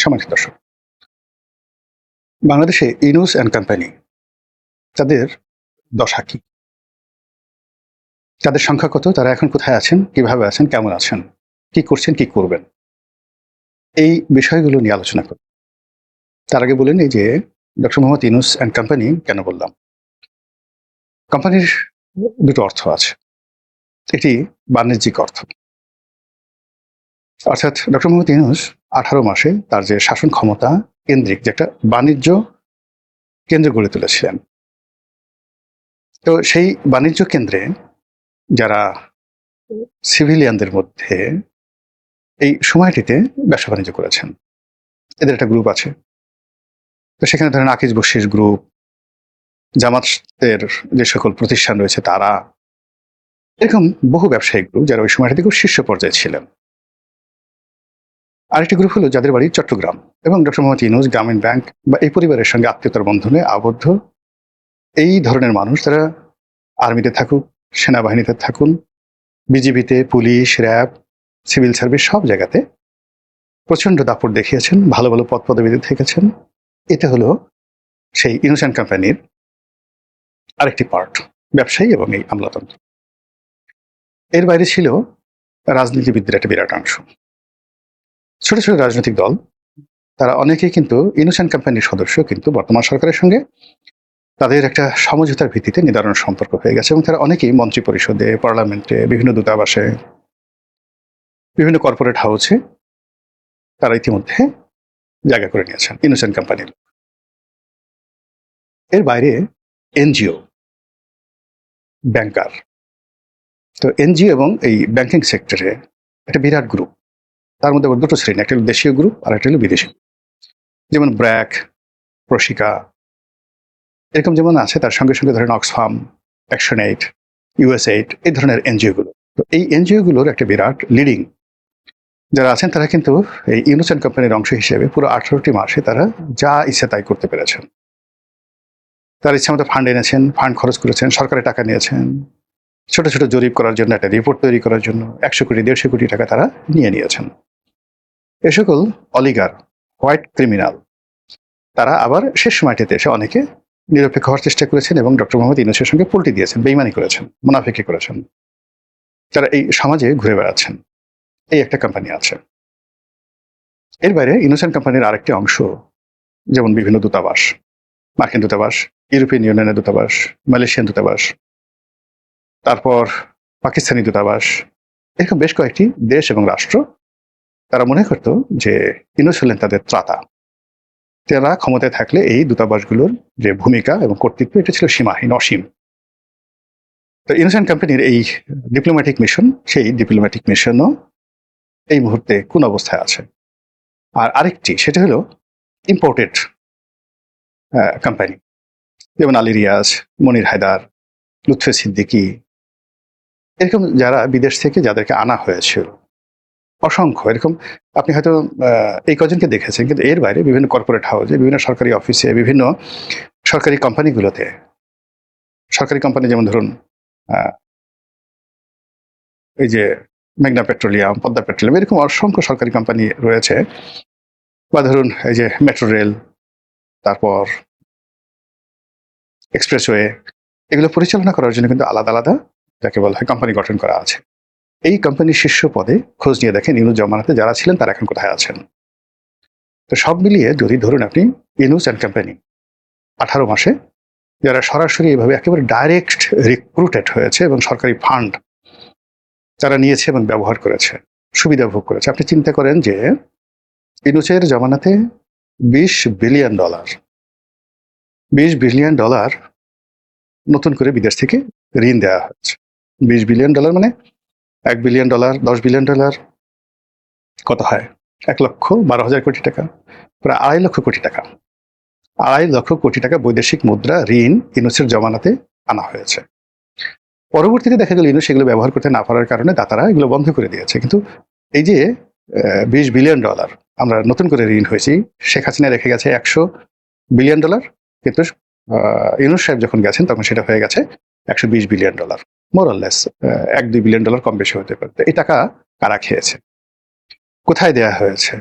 সম্মানিত দর্শক, বাংলাদেশে ইনুস অ্যান্ড কোম্পানি তাদের দশা কি? তাদের সংখ্যা কত? তারা এখন কোথায় আছেন? কিভাবে আছেন? কেমন আছেন? কি করছেন? কি করবেন? এই বিষয়গুলো নিয়ে আলোচনা করব। তার আগে বলে নিই যে doctor Mohammad Yunus and company কেন বললাম? কোম্পানির দুটো অর্থ আছে। একটি বাণিজ্যিক অর্থ। অর্থাৎ ডক্টর মোহাম্মদ ইউনূস ১৮ মাসে তার যে শাসন ক্ষমতা কেন্দ্রিক যে একটা বাণিজ্য কেন্দ্র গড়ে তুলেছিলেন। তো সেই বাণিজ্য কেন্দ্রে যারা সিভিলিয়ানদের মধ্যে এই সময়টিতে ব্যবসা-বাণিজ্য করেছেন। এদের একটা গ্রুপ আছে। তো সেখানে ধরেন আকিজ বশির গ্রুপ, জামাতের যে সকল প্রতিষ্ঠান রয়েছে তারা, এরকম বহু ব্যবসায়িক গ্রুপ যারা ওই সময়টাতে খুব শীর্ষ পর্যায়ে ছিলেন। আরেকটি গ্রুপ হলো যাদের বাড়ি চট্টগ্রাম এবং ডক্টর মোহাম্মদ ইউনূস গ্রামীণ ব্যাংক বা এই পরিবারের সঙ্গে আত্মীয়তার বন্ধনে আবদ্ধ এই ধরনের মানুষ তারা আর্মিতে থাকুক, সেনাবাহিনীতে থাকুন, বিজিবিতে, পুলিশ, র্যাব, সিভিল সার্ভিস সব জায়গাতে প্রচণ্ড দাপট দেখিয়েছেন, ভালো ভালো পদ পদবিতে থেকেছেন। এটা হলো সেই ইউনূস অ্যান্ড কোম্পানির আরেকটি পার্ট, ব্যবসায়ী এবং এই আমলাতন্ত্র। এর বাইরে ছিল রাজনীতিবিদদের একটা বিরাট অংশ। ছোট ছোট রাজনৈতিক দল, তারা অনেকেই কিন্তু ইউনূস অ্যান্ড কোম্পানির সদস্য, কিন্তু বর্তমান সরকারের সঙ্গে তাদের একটা সমঝোতার ভিত্তিতে নিদারুণ সম্পর্ক হয়ে গেছে এবং তারা অনেকেই মন্ত্রী পরিষদে, পার্লামেন্টে, বিভিন্ন দূতাবাসে, বিভিন্ন কর্পোরেট হাউসে তারা ইতিমধ্যে জায়গা করে নিয়েছেন ইউনূস অ্যান্ড কোম্পানির। এর বাইরে এনজিও, ব্যাংকার। তো এনজিও এবং এই ব্যাংকিং সেক্টরে একটা বিরাট গ্রুপ। তার মধ্যে আবার দুটো শ্রেণী, একটা হলো দেশীয় গ্রুপ আর একটা হলো বিদেশি। যেমন ব্র্যাক, প্রশিকা, এরকম যেমন আছে, তার সঙ্গে সঙ্গে ধরেন অক্সফাম, অ্যাকশন এইড, ইউএসএইড, এই ধরনের এনজিওগুলো। তো এই এনজিওগুলোর একটা বিরাট লিডিং যারা আছেন তারা কিন্তু এই ইউনূস অ্যান্ড কোম্পানির অংশ হিসেবে পুরো 18টি মাসে তারা যা ইচ্ছা তাই করতে পেরেছেন। তার ইচ্ছা মতো ফান্ড এনেছেন, ফান্ড খরচ করেছেন, সরকারের টাকা নিয়েছেন, ছোট ছোট জরিপ করার জন্য, একটা রিপোর্ট তৈরি করার জন্য 100 কোটি 150 কোটি টাকা তারা নিয়েছেন। এ সকল অলিগার, হোয়াইট ক্রিমিনাল, তারা আবার শেষ সময়টিতে এসে অনেকে নিরপেক্ষ হওয়ার চেষ্টা করেছেন এবং ডক্টর মোহাম্মদ ইউনূসের সঙ্গে পল্টি দিয়েছেন, বেইমানি করেছেন, মুনাফিকি করেছেন। তারা এই সমাজে ঘুরে বেড়াচ্ছেন। এই একটা কোম্পানি আছে। এর বাইরে ইউনূস অ্যান্ড কোম্পানির আরেকটি অংশ, যেমন বিভিন্ন দূতাবাস, মার্কিন দূতাবাস, ইউরোপিয়ান ইউনিয়নের দূতাবাস, মালয়েশিয়ান দূতাবাস, তারপর পাকিস্তানি দূতাবাস, এরকম বেশ কয়েকটি দেশ এবং রাষ্ট্র তারা মনে করত যে ইউনূস হলেন তাদের ত্রাতা। তারা ক্ষমতায় থাকলে এই দূতাবাসগুলোর যে ভূমিকা এবং কর্তৃত্ব, এটা ছিল সীমাহীন, অসীম। তো ইউনূস অ্যান্ড কোম্পানির এই ডিপ্লোম্যাটিক মিশন, সেই ডিপ্লোম্যাটিক মিশনও এই মুহূর্তে কোন অবস্থায় আছে? আর আরেকটি, সেটা হলো ইম্পোর্টেড কোম্পানি, যেমন আলী রিয়াজ, মনির হায়দার, লুৎফে সিদ্দিকী, এরকম যারা বিদেশ থেকে যাদেরকে আনা হয়েছিল অসংখ্য। এরকম আপনি হয়তো এই কজনকে দেখেছেন, কিন্তু এর বাইরে বিভিন্ন কর্পোরেট হাউসে, বিভিন্ন সরকারি অফিসে, বিভিন্ন সরকারি কোম্পানিগুলোতে, সরকারি কোম্পানি যেমন ধরুন এই যে মেঘনা পেট্রোলিয়াম, পদ্মা পেট্রোলিয়াম, এরকম অসংখ্য সরকারি কোম্পানি রয়েছে। বা ধরুন এই যে মেট্রো রেল, তারপর এক্সপ্রেসওয়ে, এগুলো পরিচালনা করার জন্য কিন্তু আলাদা আলাদা যাকে বলা হয় কোম্পানি গঠন করা আছে। এই কোম্পানির শীর্ষ পদে খোঁজ নিয়ে দেখেন ইউনূস জমানাতে যারা ছিলেন তারা এখন কোথায় আছেন। তো সব মিলিয়ে যদি ধরুন আপনি ইউনূস অ্যান্ড কোম্পানি 18 মাসে যারা সরাসরি এভাবে একেবারে ডাইরেক্ট রিক্রুটেড হয়েছে এবং সরকারি ফান্ড যারা নিয়েছে এবং ব্যবহার করেছে, সুবিধা ভোগ করেছে, আপনি চিন্তা করেন যে ইউনূসের জমানাতে $20 বিলিয়ন, $20 বিলিয়ন নতুন করে বিদেশ থেকে ঋণ দেওয়া হয়েছে। $20 বিলিয়ন মানে $1 বিলিয়ন, $10 বিলিয়ন কত হয়? 1,12,000 কোটি টাকা, প্রায় 2.5 লক্ষ কোটি টাকা। 2.5 লক্ষ কোটি টাকা বৈদেশিক মুদ্রা ঋণ ইউনূসের জমানাতে আনা হয়েছে। পরবর্তীতে দেখা গেল ইউনূস সেগুলো ব্যবহার করতে না পারার কারণে দাতারা এগুলো বন্ধ করে দিয়েছে। কিন্তু এই যে $20 বিলিয়ন আমরা নতুন করে ঋণ হয়েছি, শেখ হাসিনা রেখে গেছে $100 বিলিয়ন, কিন্তু ইউনূস সাহেব যখন গেছেন তখন সেটা হয়ে গেছে $120 বিলিয়ন, মোরলেস $1-2 বিলিয়ন কম বেশি হতে পারে। এই টাকা কারা খেয়েছে, কোথায় দেয়া হয়েছে,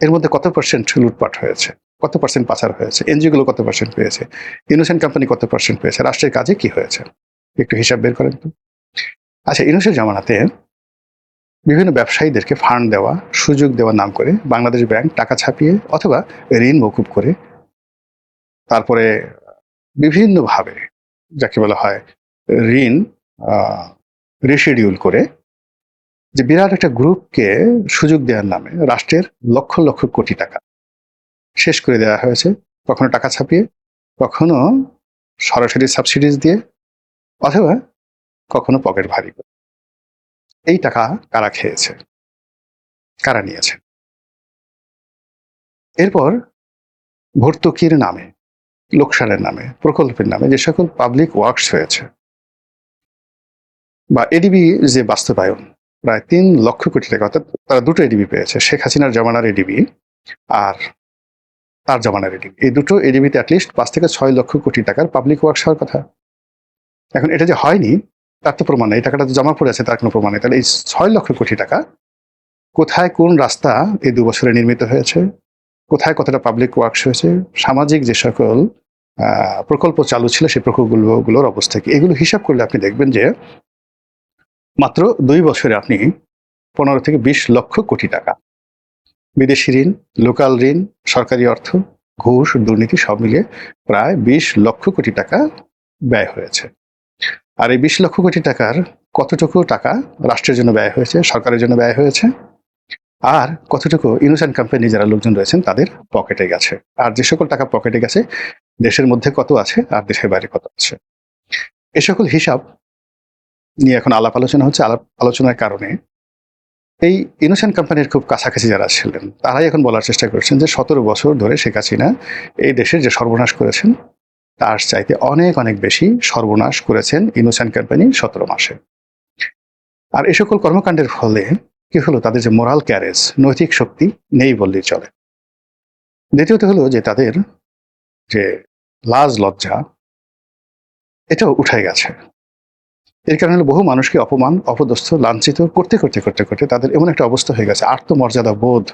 এর মধ্যে কত পার্সেন্ট লুটপাট হয়েছে, কত পার্সেন্ট পাচার হয়েছে, এনজিও গুলো কত পার্সেন্ট পেয়েছে, ইনোসেন্ট কোম্পানি কত পার্সেন্ট পেয়েছে, রাষ্ট্রের কাজে কি হয়েছে, একটু হিসাব বের করেন তো। আচ্ছা, ইউনূসের জামানাতে বিভিন্ন ব্যবসায়ীদেরকে ফান্ড দেওয়া, সুযোগ দেওয়ার নাম করে বাংলাদেশ ব্যাংক টাকা ছাপিয়ে অথবা ঋণ মকুব করে তারপরে বিভিন্নভাবে যাকে বলা হয় ঋণ রিশিডিউল করে যে বিরাট একটা গ্রুপকে সুযোগ দেওয়ার নামে রাষ্ট্রের লক্ষ লক্ষ কোটি টাকা শেষ করে দেওয়া হয়েছে, কখনো টাকা ছাপিয়ে, কখনো সরাসরি সাবসিডিজ দিয়ে, অথবা কখনো পকেট ভারী করে। এই টাকা কারা খেয়েছে, কারা নিয়েছে? এরপর ভর্তুকির নামে, লোকসানের নামে, প্রকল্পের নামে যে সকল পাবলিক ওয়ার্কস হয়েছে বা এডিবি যে বাস্তবায়ন, প্রায় 3 লক্ষ কোটি টাকা, অর্থাৎ তারা দুটো এডিবি পেয়েছে, শেখ হাসিনার জমানার এডিবি আর তার জমানার এডিবি। এই দুটো এডিবিতে অ্যাটলিস্ট 5 থেকে 6 লক্ষ কোটি টাকার পাবলিক ওয়ার্কস হওয়ার কথা। এখন এটা যে হয়নি তার তো প্রমাণ নেই, এই টাকাটা তো জমা পড়ে আছে তার কোনো প্রমাণ নেই। তাহলে এই 6 লক্ষ কোটি টাকা কোথায়, কোন রাস্তা এই 2 বছরে নির্মিত হয়েছে, কোথায় কতটা পাবলিক ওয়ার্কস হয়েছে, সামাজিক যে সকল প্রকল্প চালু ছিল সেই প্রকল্পগুলোর অবস্থা কি, এগুলো হিসাব করলে আপনি দেখবেন যে মাত্র 2 বছরে আপনি 15 থেকে 20 লক্ষ কোটি টাকা বিদেশি ঋণ, লোকাল ঋণ, সরকারি অর্থ, ঘুষ, দুর্নীতি সব মিলিয়ে প্রায় 20 লক্ষ কোটি টাকা ব্যয় হয়েছে। আর এই 20 লক্ষ কোটি টাকার কতটুকু টাকা রাষ্ট্রের জন্য ব্যয় হয়েছে, সরকারের জন্য ব্যয় হয়েছে, আর কতটুকু ইনোসেন্ট কোম্পানি যারা লোকজন রয়েছেন তাদের পকেটে গেছে, আর যে সকল টাকা পকেটে গেছে দেশের মধ্যে কত আছে আর দেশের বাইরে কত আছে, এ সকল হিসাব নিয়ে এখন আলাপ আলোচনা হচ্ছে। আলাপ আলোচনার কারণে এই ইনোসেন্ট কোম্পানির খুব কাছাকাছি যারা ছিলেন তারাই এখন বলার চেষ্টা করছেন যে 17 বছর ধরে শেখ হাসিনা এই দেশের যে সর্বনাশ করেছেন তার চাইতে অনেক অনেক বেশি সর্বনাশ করেছেন ইনোসেন্ট কোম্পানি 17 মাসে। আর এই সকল কর্মকাণ্ডের ফলে কি হলো, তাদের যে মোরাল ক্যারেজ, নৈতিক শক্তি নেই বললেই চলে। দ্বিতীয়ত হলো যে তাদের যে লাজ লজ্জা এটাও উঠে গেছে। এর কারণে বহু মানুষকে অপমান, অপদস্থ, লাঞ্ছিত করতে করতে করতে করতে তাদের এমন একটা অবস্থা হয়ে গেছে, আত্মমর্যাদা বোধ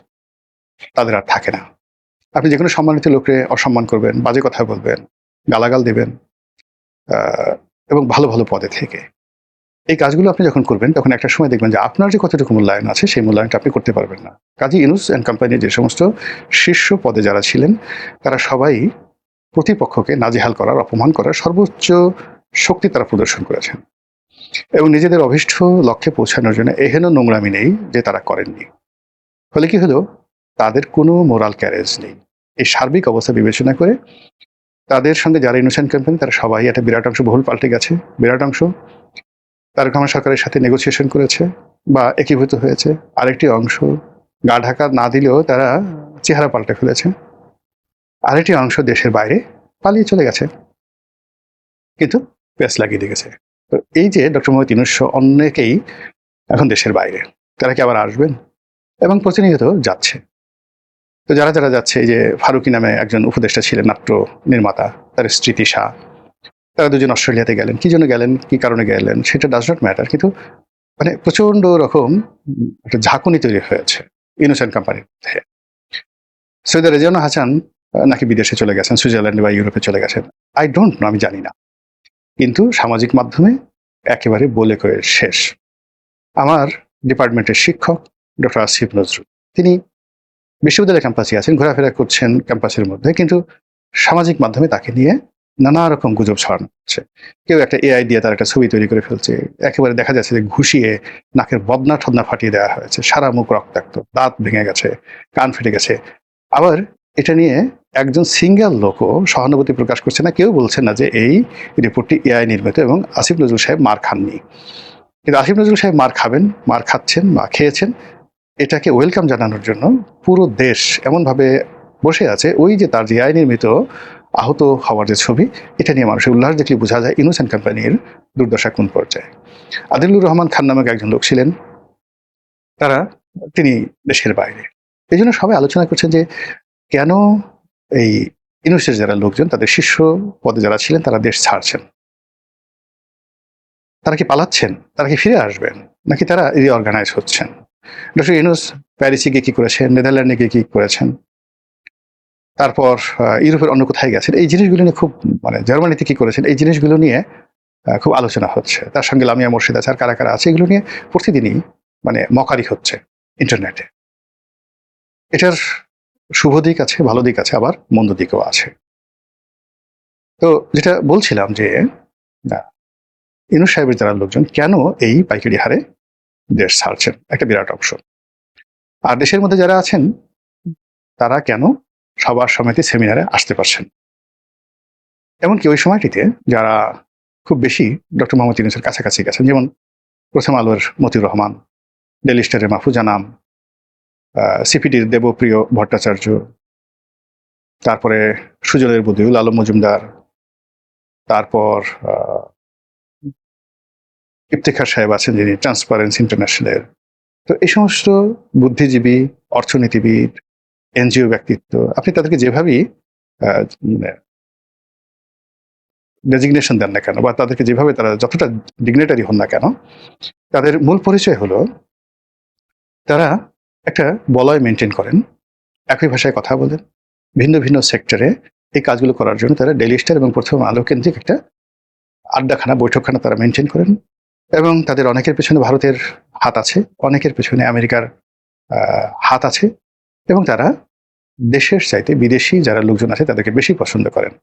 তাদের আর থাকে না। আপনি যে কোনো সম্মানিত লোককে অসম্মান করবেন, বাজে কথা বলবেন, গালাগাল দেবেন, এবং ভালো ভালো পদে থেকে এই কাজগুলো আপনি যখন করবেন তখন একটা সময় দেখবেন যে আপনার যে কতটুকু মূল্যায়ন আছে সেই মূল্যায়নটা আপনি করতে পারবেন না। কাজী ইউনূস অ্যান্ড কোম্পানির যে সমস্ত শীর্ষ পদে যারা ছিলেন তারা সবাই প্রতিপক্ষকে নাজেহাল করার, অপমান করার সর্বোচ্চ শক্তি তারা প্রদর্শন করেছেন এবং নিজেদের অভীষ্ট লক্ষ্যে পৌঁছানোর জন্য এহেন নোংরামি নেই যে তারা করেননি। ফলে কি হলো, তাদের কোনো মোরাল ক্যারেজ নেই। এই সার্বিক অবস্থা বিবেচনা করে তাদের সঙ্গে যারা ইনোসেন্ট কোম্পানি তারা সবাই একটা বিরাট অংশ বহুল পাল্টে গেছে। বিরাট অংশ তারেক রহমান সরকারের সাথে নেগোসিয়েশন করেছে বা একীভূত হয়েছে, আরেকটি অংশ গা ঢাকা না দিলেও তারা চেহারা পাল্টে ফেলেছে, আরেকটি অংশ দেশের বাইরে পালিয়ে চলে গেছে, কিন্তু পেস লাগিয়ে দিয়ে গেছে। তো এই যে ডক্টর মোহাম্মদ ইউনূস অনেকেই এখন দেশের বাইরে, তারা কি আবার আসবেন? এবং প্রতিনিয়ত যাচ্ছে। তো যারা যারা যাচ্ছে, এই যে ফারুকি নামে একজন উপদেষ্টা ছিলেন, নাট্য নির্মাতা, তার স্ত্রী তিশা, তারা দুজন অস্ট্রেলিয়াতে গেলেন। কি জন্য গেলেন, কি কারণে গেলেন সেটা ডাজ নট ম্যাটার, কিন্তু মানে প্রচন্ড রকম একটা ঝাঁকুনি তৈরি হয়েছে ইনোসেন্ট কোম্পানির মধ্যে। সৈয়দ রেজাউল হাসান নাকি বিদেশে চলে গেছেন, সুইজারল্যান্ডে বা ইউরোপে চলে গেছেন, আই ডোন্ট নো, আমি জানি না, কিন্তু সামাজিক মাধ্যমে একেবারে বলে কয়ে শেষ। আমার ডিপার্টমেন্টের শিক্ষক ডক্টর আসিফ নজরুল, তিনি বিশ্ববিদ্যালয় ক্যাম্পাসে আছেন, ঘোরাফেরা করছেন ক্যাম্পাসের মধ্যে, কিন্তু সামাজিক মাধ্যমে তাকে নিয়ে নানা রকম গুজব ছড়ানো হচ্ছে। কেউ একটা এআই দিয়ে তার একটা ছবি তৈরি করে ফেলছে, একেবারে দেখা যাচ্ছে যে ঘুষিয়ে নাকের বদনা ঠদনা ফাটিয়ে দেওয়া হয়েছে, সারা মুখ রক্তাক্ত, দাঁত ভেঙে গেছে, কান ফেটে গেছে। আবার এটা নিয়ে একজন সিঙ্গেল লোকও সহানুভূতি প্রকাশ করছে না, কেউ বলছে না যে এই রিপোর্টটি এআই নির্মিত এবং আসিফ নজরুল সাহেব মার খাননি। কিন্তু আসিফ নজরুল সাহেব মার খাবেন, মার খাচ্ছেন বা খেয়েছেন, এটাকে ওয়েলকাম জানানোর জন্য পুরো দেশ এমনভাবে বসে আছে, ওই যে তার যে এআই নির্মিত আহত হওয়ার যে ছবি, এটা নিয়ে মানুষের উল্লাস দেখলে বোঝা যায় ইনোসেন্ট কোম্পানির দুর্দশা কোন পর্যায়ে। আদিলুর রহমান খান নামক একজন লোক ছিলেন, তিনি দেশের বাইরে। এই জন্য সবাই আলোচনা করছেন যে কেন এই ইউনূসের যারা লোকজন, তাদের শীর্ষ পদে যারা ছিলেন তারা দেশ ছাড়ছেন। তারা কি পালাচ্ছেন, তারা কি ফিরে আসবেন, নাকি তারা রিঅর্গানাইজ হচ্ছেন? ডক্টর ইউনূস প্যারিসে গিয়ে কি করেছেন, নেদারল্যান্ডে গিয়ে কি করেছেন, তারপর ইউরোপের অন্য কোথায় গেছেন, এই জিনিসগুলো নিয়ে খুব মানে জার্মানিতে কি করেছেন, এই জিনিসগুলো নিয়ে খুব আলোচনা হচ্ছে। তার সঙ্গে লামিয়া মুর্শিদ আছে, আর কারা কারা আছে, এগুলো নিয়ে প্রতিদিনই মানে মকারি হচ্ছে ইন্টারনেটে। এটার শুভ দিক আছে, ভালো দিক আছে, আবার মন্দ দিকও আছে। তো যেটা বলছিলাম যে ইউনূস সাহেবের যারা লোকজন কেন এই পাইকারি হারে দেশ ছাড়ছেন, একটা বিরাট অংশ। আর দেশের মধ্যে যারা আছেন তারা কেন সবার সমিতি সেমিনারে আসতে পারছেন। এমনকি ওই সময়টিতে যারা খুব বেশি ডক্টর মোহাম্মদ ইউনূসের কাছাকাছি গেছেন, যেমন প্রথম আলোর মতিউর রহমান, ডেইলি স্টারের মাহফুজা নাম, সিপিডির দেবপ্রিয় ভট্টাচার্য, তারপরে সুজনের বদিউল আলম মজুমদার, তারপর ইফতেখার সাহেব আছেন যিনি ট্রান্সপারেন্সি ইন্টারন্যাশনালের। তো এই সমস্ত বুদ্ধিজীবী, অর্থনীতিবিদ, এনজিও ব্যক্তিত্ব, আপনি তাদেরকে যেভাবেই ডেজিগনেশন দেন না কেন, বা তাদেরকে যেভাবে তারা যতটা ডিগনেটারি হন না কেন, তাদের মূল পরিচয় হলো তারা একটা বলয় মেনটেন করেন, একই ভাষায় কথা বলেন, ভিন্ন ভিন্ন সেক্টরে এই কাজগুলো করার জন্য তারা ডেইলি স্টার এবং প্রথম আলো কেন্দ্রিক একটা আড্ডাখানা, বৈঠকখানা তারা মেনটেন করেন। এবং তাদের অনেকের পেছনে ভারতের হাত আছে, অনেকের পেছনে আমেরিকার হাত আছে, এবং তারা দেশের চাইতে বিদেশি যারা লোকজন আছে তাদেরকে বেশি পছন্দ করেন।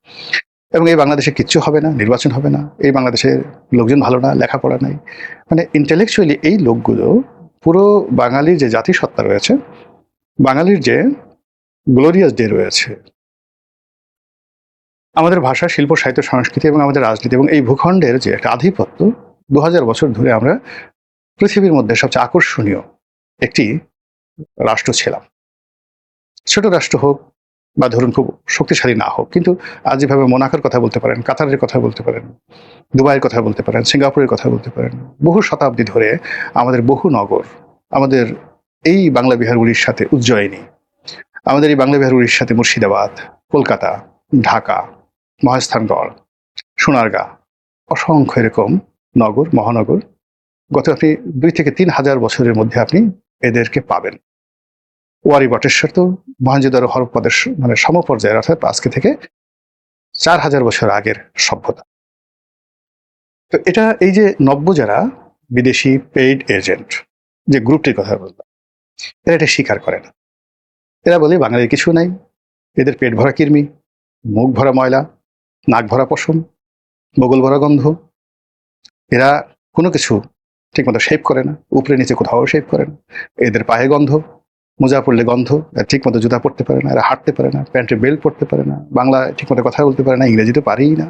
এবং এই বাংলাদেশে কিচ্ছু হবে না, নির্বাচন হবে না, এই বাংলাদেশের লোকজন ভালো না, লেখাপড়া নাই, মানে ইন্টেলেকচুয়ালি এই লোকগুলো পুরো বাঙালির যে জাতিসত্তা রয়েছে, বাঙালির যে গ্লোরিয়াস ডে রয়েছে, আমাদের ভাষা, শিল্প, সাহিত্য, সংস্কৃতি এবং আমাদের রাজনীতি এবং এই ভূখণ্ডের যে একটা আধিপত্য, 2000 বছর ধরে আমরা পৃথিবীর মধ্যে সবচেয়ে আকর্ষণীয় একটি রাষ্ট্র ছিলাম। ছোট রাষ্ট্র হোক বা ধরুন খুব শক্তিশালী না হোক, কিন্তু আজ যেভাবে মোনাকোর কথা বলতে পারেন, কাতারের কথা বলতে পারেন, দুবাইয়ের কথা বলতে পারেন, সিঙ্গাপুরের কথা বলতে পারেন, বহু শতাব্দী ধরে আমাদের বহু নগর, আমাদের এই বাংলা বিহার উড়িষ্যাতে উজ্জয়িনী, আমাদের এই বাংলা বিহার উড়িষ্যাতে মুর্শিদাবাদ, কলকাতা, ঢাকা, মহাস্থানগড়, সোনারগাঁ, অসংখ্য এরকম নগর, মহানগর গত আপনি 2 থেকে 3 হাজার বছরের মধ্যে আপনি এদেরকে পাবেন। ওয়ারি বটেশ্বর তো মহেঞ্জোদারো হরপ্পাদের মানে সমপর্যায়ের, অর্থাৎ আজকে থেকে 4000 বছর আগের সভ্যতা। তো এটা এই যে নব্য যারা বিদেশি পেইড এজেন্ট, যে গ্রুপটির কথা বললাম, এরা এটা স্বীকার করে না। এরা বলে বাঙালির কিছু নাই, এদের পেট ভরা কৃমি, মুখ ভরা ময়লা, নাক ভরা পশম, বগল ভরা গন্ধ, এরা কোনো কিছু ঠিকমতো শেভ করে না, উপরে নিচে কোথাও শেভ করে না, এদের পায়ে গন্ধ, মোজা পড়লে গন্ধ, ঠিকমতো জুতা পরতে পারে না, এরা হাঁটতে পারে না, প্যান্টের বেল্ট পরতে পারে না, বাংলা ঠিকমতো কথা বলতে পারে না, ইংরেজি তো পারেই না।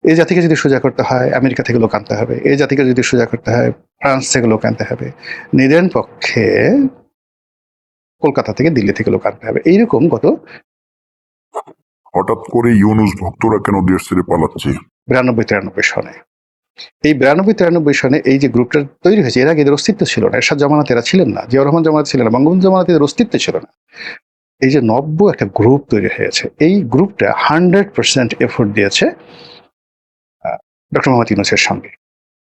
এই জাতিকে যদি সোজা করতে হয় আমেরিকা থেকে লোক আনতে হবে, এই জাতিকে যদি সোজা করতে হয় ফ্রান্স থেকে লোক আনতে হবে, নিদেন পক্ষে কলকাতা থেকে, দিল্লি থেকে লোক আনতে হবে। এইরকম গত হঠাৎ করে ইউনূস ভক্তরা কেন দেশ ছেড়ে পালাচ্ছে? 92-93 সনে, এই 92-93 সনে এই যে গ্রুপটা তৈরি হয়েছে, এর আগে এদের অস্তিত্ব ছিল না। এরশাদ জামানাতে এরা ছিলেন না, জিয়াউর রহমান জামানাতে ছিলেন না, বঙ্গবন্ধু জামানাতে এদের অস্তিত্ব ছিল না। এই যে নব্য একটা গ্রুপ তৈরি হয়েছে, এই গ্রুপটা 100% এফোর্ট দিয়েছে ডক্টর মোহাম্মদ ইউনূসের সঙ্গে।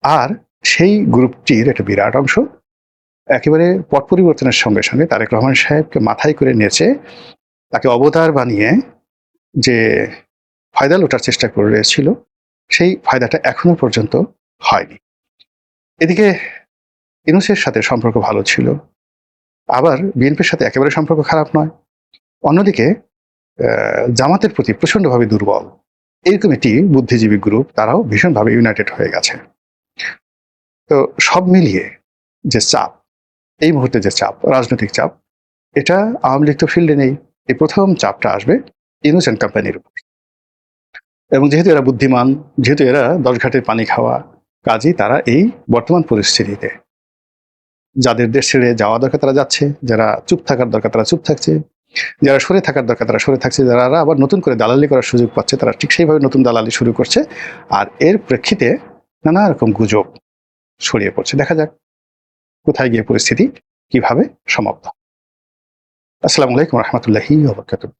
আর সেই গ্রুপটির একটা বিরাট অংশ একেবারে পট পরিবর্তনের সঙ্গে সঙ্গে তারেক রহমান সাহেবকে মাথায় করে নিয়েছে, তাকে অবতার বানিয়ে যে ফায়দা লোটার চেষ্টা করেছিল, সেই ফায়দাটা এখনো পর্যন্ত হয়নি। এদিকে ইউনূসের সাথে সম্পর্ক ভালো ছিল, আবার বিএনপির সাথে একেবারে সম্পর্ক খারাপ নয়। অন্যদিকে জামাতের প্রতি প্রচন্ডভাবে দুর্বল এরকম একটি বুদ্ধিজীবী গ্রুপ, তারাও ভীষণভাবে ইউনাইটেড হয়ে গেছে। তো সব মিলিয়ে যে চাপ, এই মুহূর্তে যে চাপ, রাজনৈতিক চাপ, এটা আওয়ামী লীগ তো ফিল্ডে নেই। এই প্রথম চাপটা আসবে ইউনূস অ্যান্ড কোম্পানির উপর। এবং যেহেতু এরা বুদ্ধিমান, যেহেতু এরা 10 ঘাটের পানি খাওয়া, কাজেই তারা এই বর্তমান পরিস্থিতিতে যাদের দেশ ছেড়ে যাওয়া দরকার তারা যাচ্ছে, যারা চুপ থাকার দরকার তারা চুপ থাকছে, যারা সরে থাকার দরকার তারা সরে থাকছে, যারা আবার নতুন করে দালালি করার সুযোগ পাচ্ছে তারা ঠিক সেইভাবে নতুন দালালি শুরু করছে। আর এর প্রেক্ষিতে নানা রকম গুজব ছড়িয়ে পড়ছে। দেখা যাক কোথায় গিয়ে পরিস্থিতি কিভাবে সমাপ্ত। আসসালামু আলাইকুম রহমতুল্লাহি ওয়া বারাকাতুহু।